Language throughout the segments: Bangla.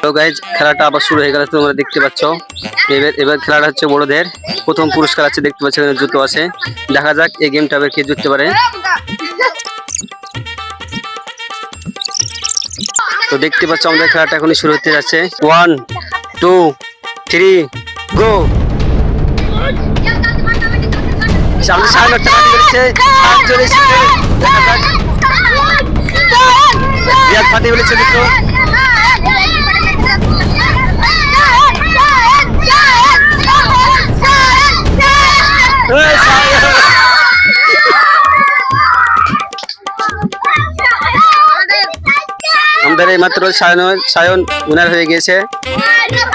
তো গাইজ খেলাটা আবার শুরু হয়ে গেল, তোমরা দেখতে পাচ্ছ। এবার খেলাটা হচ্ছে বড়দের। প্রথম পুরস্কার আছে, দেখতে পাচ্ছ এখানে জুতো আছে। দেখা যাক এই গেমটা আবার কে জিততে পারে। তো দেখতে পাচ্ছ আমাদের খেলাটা এখনই শুরু হতে যাচ্ছে। 1 2 3 গো। সামনে সামনে একটা ফাটি বেরিয়েছে, হাত চলে এসেছে। দেখা যাক রিয়াদ ফাটি বেরিয়েছে, দেখো। আমাদের এই মাত্র সায়ন উইনার হয়ে গিয়েছে।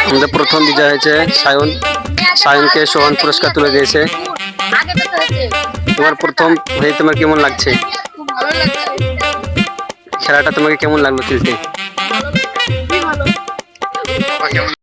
আমাদের প্রথম বিজয় হয়েছে সায়ন। সায়নকে সোহান পুরস্কার তুলে দিয়েছে। তোমার প্রথম হয়ে তোমার কেমন লাগছে? খেলাটা তোমাকে কেমন লাগলো খেলতে?